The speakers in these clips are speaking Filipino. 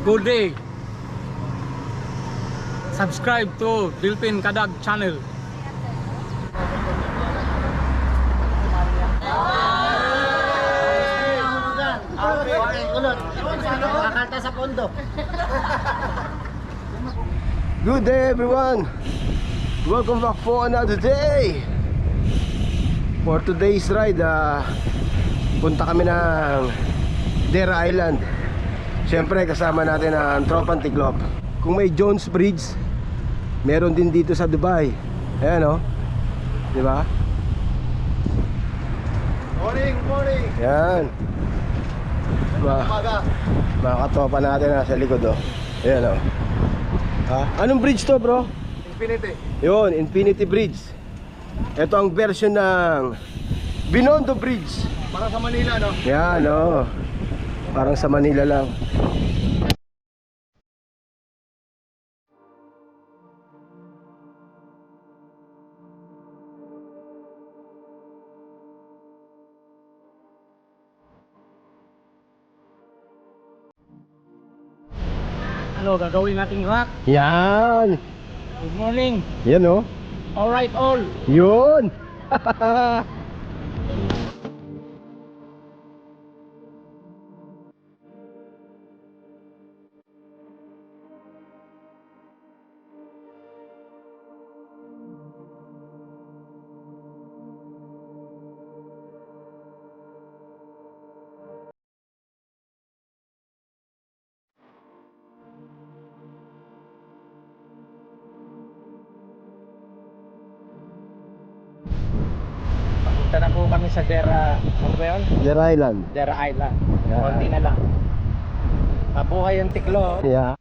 Good day. Subscribe to Philippine Kadag channel. Kakanta sa pondo. Good day everyone. Welcome back for another day. For today's ride, punta kami ng Dera Island. Siyempre kasama natin ang Tropang Tiglop. Kung may Jones Bridge, meron din dito sa Dubai. Ayan o, di ba? Morning, morning. Yan. Mga katropa natin sa likod o. Ayan o. Anong bridge to, bro? Infinity. Yun, Infinity Bridge. Ito ang version ng Binondo Bridge. Para sa Manila, no? Yan o. Parang sa Manila lang. Ano gagawin nating rock? Yan. Good morning. Yan o. Alright all. Yun. Punta na po kami sa Dera. Ano ba yun? Dera Island. Dera Island. Yeah. Konti na lang. Mabuhay ang tiklo. Yeah.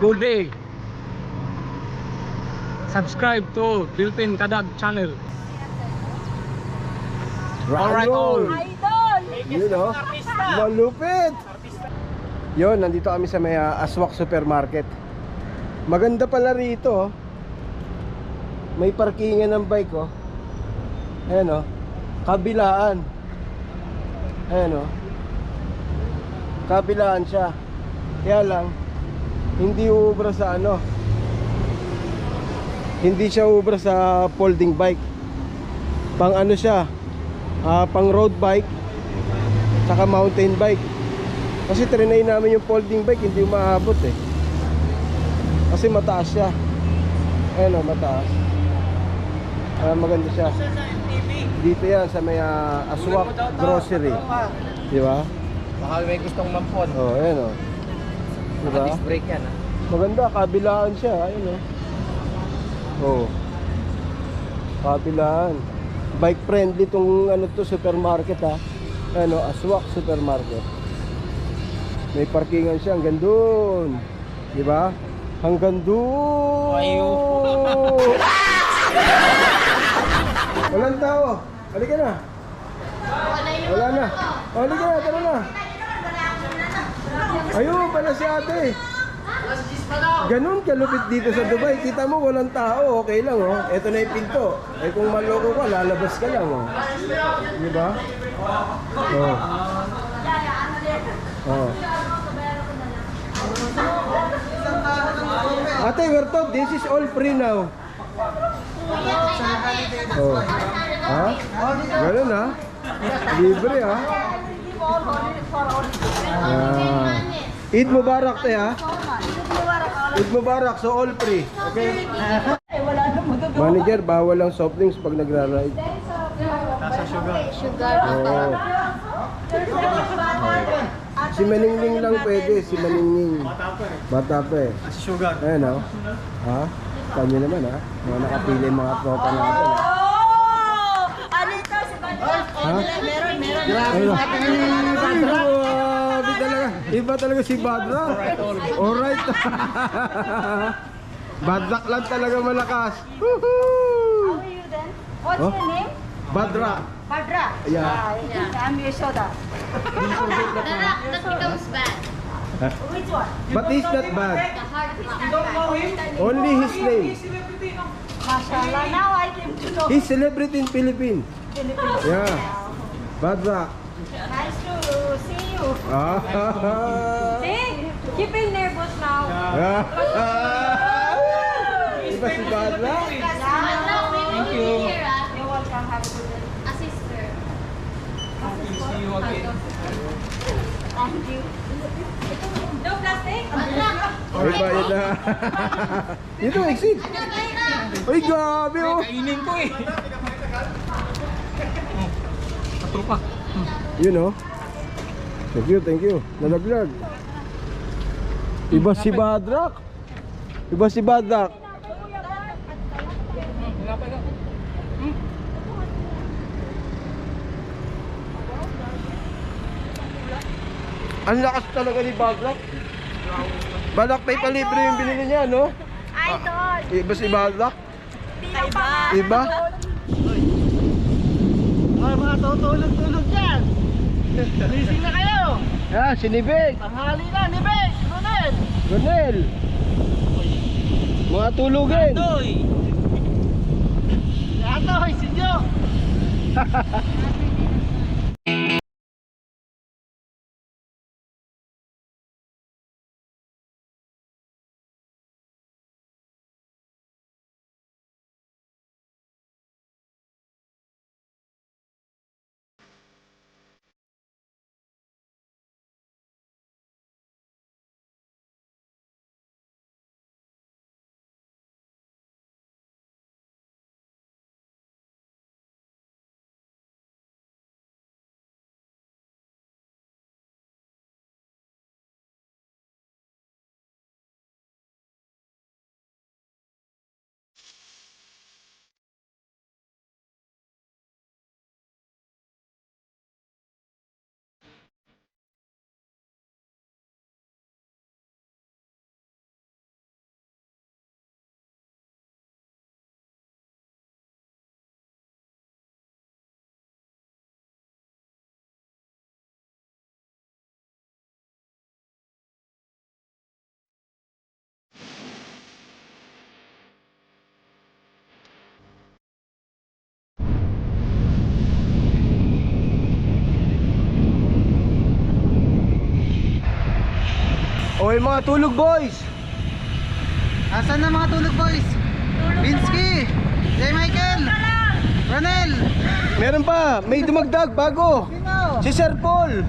Good day. Subscribe to Philippine Kadag channel. Rock and roll. Idol! Yun o. Malupit. Yun, nandito kami sa may Aswak Supermarket. Maganda pala rito. May parkingan ng bike oh. Ayan oh. Kabilaan. Ayan oh. Kabilaan siya. Kaya lang hindi uubra sa ano. Hindi siya uubra sa folding bike. Pang ano siya? Pang road bike saka mountain bike. Kasi trinay namin yung folding bike, hindi umaabot eh. Kasi mataas siya. Ayan o, mataas. Maganda siya. Dito yan sa may Aswak Grocery. Di ba? Baka may gustong mampon. Oh, ayan o. Di ba? Disc brake yan ha. Maganda, kabilaan siya. Ayan o. Oh. Kabilaan. Bike friendly tong ano to, supermarket ha. Ano, Aswak Supermarket. May parkingan siya hanggang doon. Di ba? Hanggang doon. Walang tao. Halika na. Wala na. Halika na, tara na. Ayun pala si ate. Ganun kalupit dito sa Dubai. Kita mo walang tao, okay lang oh. Ito na yung pinto. Eh kung maloko ka, lalabas ka lang oh. Di ba? Oh. Oh. Ate, we're told this is all free now. Oh. Ha? Ganun ha? Libre ha? Eid Mubarak te ha? Eid Mubarak, so all free. Okay? Manager, bawal lang soft drinks pag nagra-ride. Sugar. Oo. Si Maningning lang pwede, si Maningning. Bata pa eh. Si Sugar. Ayan o. Ha? Kanya naman ha? Mga nakapili yung mga tropa natin. Oh! Ano ito? Si Badra? Ha? Meron. Grabe talaga. Iba talaga si Badra. Alright. Badrak lang talaga malakas. Woohoo! How are you then? What's Oh? your name? Badra. Badra. Yeah. I'm Yashoda. That becomes bad. Which one? But he's not bad. The heart is not bad. Only his name. Mashallah. Now I came to know He's celebrity in Philippines. Philippines. Yeah. Badra. Nice to see you. Ah. See? Keeping nervous now. Iba si Badra? Thank you. You're welcome. Have a good day. A sister. See you again. Thank you. No plastic? Ay, bayad na. Dito, exit. Ay, grabe oh. Kainin ko eh. Tropa. Yun oh. Thank you. Nalaglag. Iba si Badrak. Iba si Badrak. Ang lakas talaga ni Badrak. Badrak pay palibre yung binili niya, no? Idol. Iba si Badrak. Iba. Iba? Mga tutulog-tulog dyan. Gising na kayo. Ah, si Nibig. Tanghali na, Nibek. Ronel. Ronel. Mga tulugin. Atoy, si Jo. O yung mga tulog boys. Asan na mga tulog boys? Binsky! J. Michael! Ronel! Meron pa, may dumagdag bago. Sino? Si Sir Paul.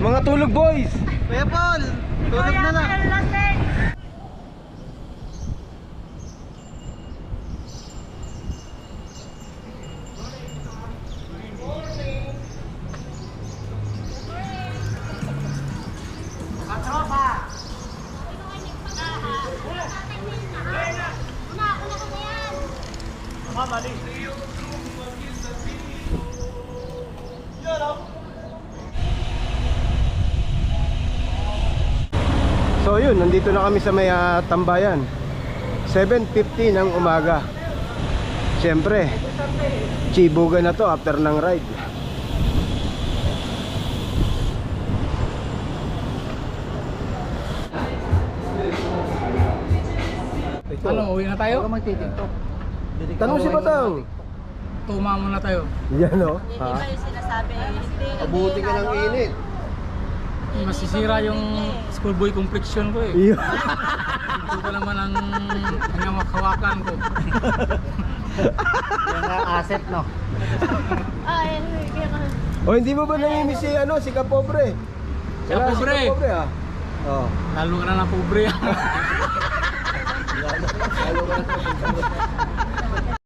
Mga tulog boys. Kuya Paul! Tulog na lang. So yun, nandito na kami sa may tambayan. 7:50 ng umaga. Siyempre, chibuga na to after ng ride. Ito. Ano, uwi na tayo? Magtitiktok. Tanong si Batang. Tuma muna tayo. Yan o. Hindi ba yung sinasabi? Hindi. Abuti ka ng init. Masisira yung schoolboy complexion ko eh. Iyo. Ito pa naman ang hawakan ko. Yan ang asset, no? Ay, O hindi mo ba namimiss si si Kapobre? Si Kapobre? Si Kapobre Oh. Lalo ka na ng pobre.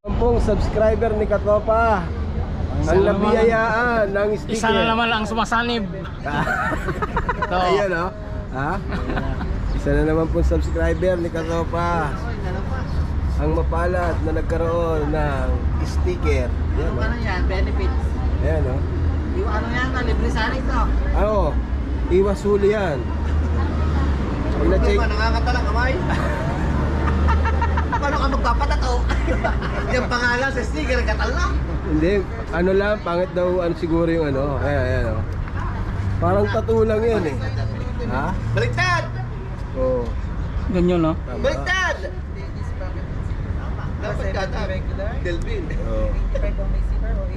Sampung subscriber ni Katopa. Ang nabiyayaan ng sticker. Isa na naman ang sumasanib. Ito. Ayan o. Ha? Isa na naman po subscriber ni Katopa. Ang mapalad na nagkaroon ng sticker. Ayan o. Ano yan? Benefits. Ayan o. Yung ano yan? Libre sa akin to. Ano? Iwas huli yan. Pina-check. Nakakatalang kamay. Paano ka magpapatato? Yung pangalan sa sticker, katal na. Hindi, ano lang, pangit daw siguro yung ayan, ayan o. Parang tattoo lang yan eh. Ha? Baliktad! Oo. Ganyan no? Tama. Baliktad! Dapat ka Delvin. Oo.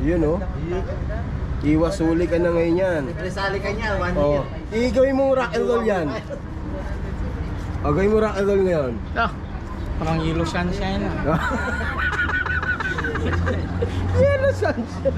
Yun o. Iwas huli ka na ngayon yan. Libre sa akin niya, 1 Oo. year. Igawin mo rock and roll yan. O, gawin mo rock and roll ngayon. Ah, parang yellow sunshine ah. Yan na sunset.